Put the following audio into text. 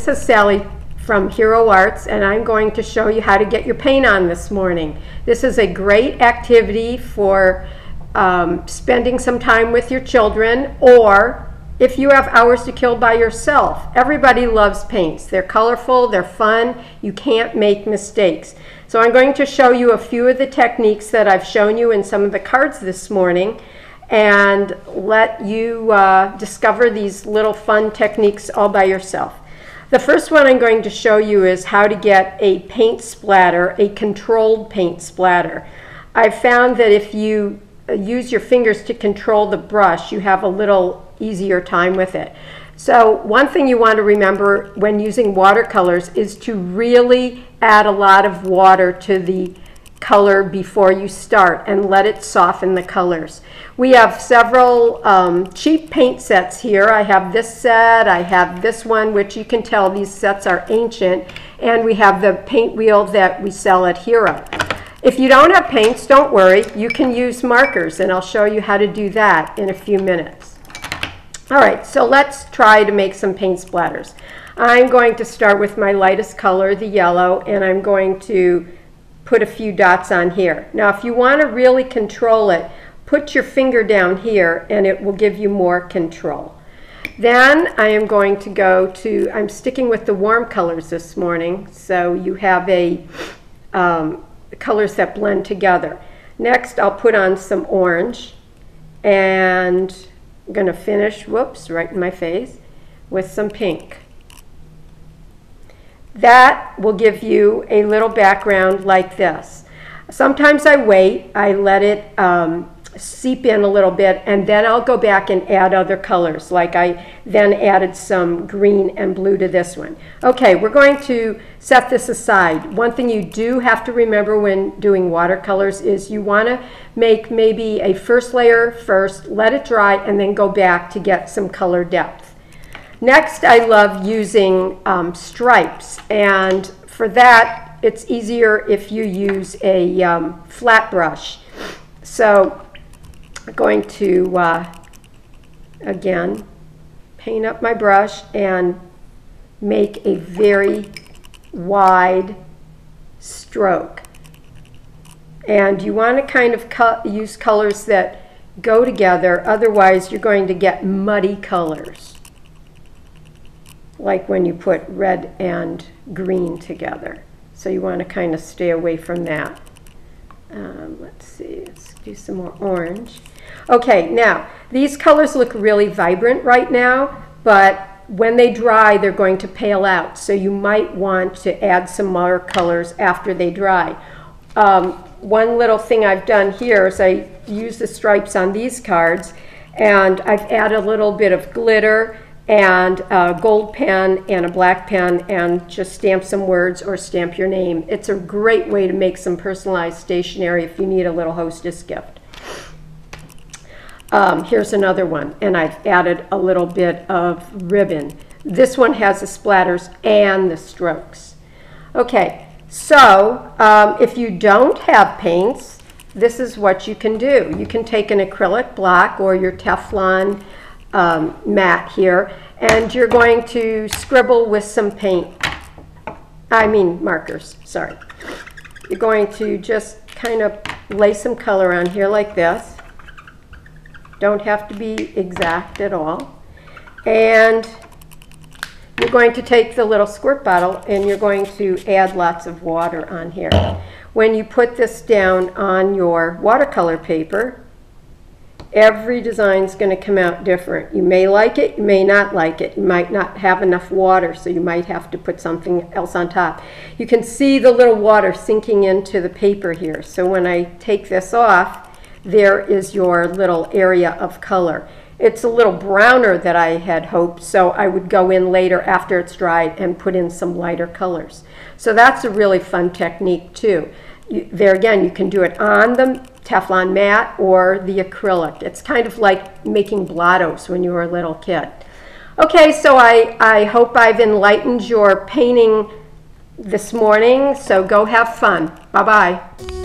This is Sally from Hero Arts, and I'm going to show you how to get your paint on this morning. This is a great activity for spending some time with your children, or if you have hours to kill by yourself. Everybody loves paints. They're colorful, they're fun, you can't make mistakes. So I'm going to show you a few of the techniques that I've shown you in some of the cards this morning, and let you discover these little fun techniques all by yourself. The first one I'm going to show you is how to get a paint splatter, a controlled paint splatter. I've found that if you use your fingers to control the brush, you have a little easier time with it. So one thing you want to remember when using watercolors is to really add a lot of water to the color before you start and let it soften the colors. We have several cheap paint sets here. I have this set, I have this one, which you can tell these sets are ancient, and we have the paint wheel that we sell at Hero. If you don't have paints, don't worry, you can use markers, and I'll show you how to do that in a few minutes. All right, so let's try to make some paint splatters. I'm going to start with my lightest color, the yellow, and I'm going to put a few dots on here. Now if you want to really control it, put your finger down here and it will give you more control. Then I am going to go to, I'm sticking with the warm colors this morning, so you have a colors that blend together. Next I'll put on some orange, and I'm going to finish, whoops, right in my face, with some pink. That will give you a little background like this. Sometimes I wait, I let it seep in a little bit, and then I'll go back and add other colors, like I then added some green and blue to this one. Okay, we're going to set this aside. One thing you do have to remember when doing watercolors is you want to make maybe a first layer first, let it dry, and then go back to get some color depth. Next, I love using stripes, and for that it's easier if you use a flat brush. So I'm going to again paint up my brush and make a very wide stroke, and you want to kind of use colors that go together, otherwise you're going to get muddy colors, like when you put red and green together. So you want to kind of stay away from that. Let's see, let's do some more orange. Okay, now these colors look really vibrant right now, but when they dry they're going to pale out, so you might want to add some more colors after they dry. One little thing I've done here is I use the stripes on these cards, and I've added a little bit of glitter and a gold pen and a black pen, and just stamp some words or stamp your name. It's a great way to make some personalized stationery if you need a little hostess gift. Here's another one, and I've added a little bit of ribbon. This one has the splatters and the strokes. Okay, so if you don't have paints, this is what you can do. You can take an acrylic block or your Teflon mat here, and you're going to scribble with some markers, sorry. You're going to just kind of lay some color on here like this. Don't have to be exact at all. And you're going to take the little squirt bottle and you're going to add lots of water on here. When you put this down on your watercolor paper, every design is going to come out different. You may like it, you may not like it. You might not have enough water, so you might have to put something else on top. You can see the little water sinking into the paper here. So when I take this off, there is your little area of color. It's a little browner than I had hoped, so I would go in later after it's dried and put in some lighter colors. So that's a really fun technique too. There again, you can do it on the Teflon mat or the acrylic. It's kind of like making blottos when you were a little kid. Okay, so I hope I've enlightened your painting this morning, so go have fun. Bye-bye.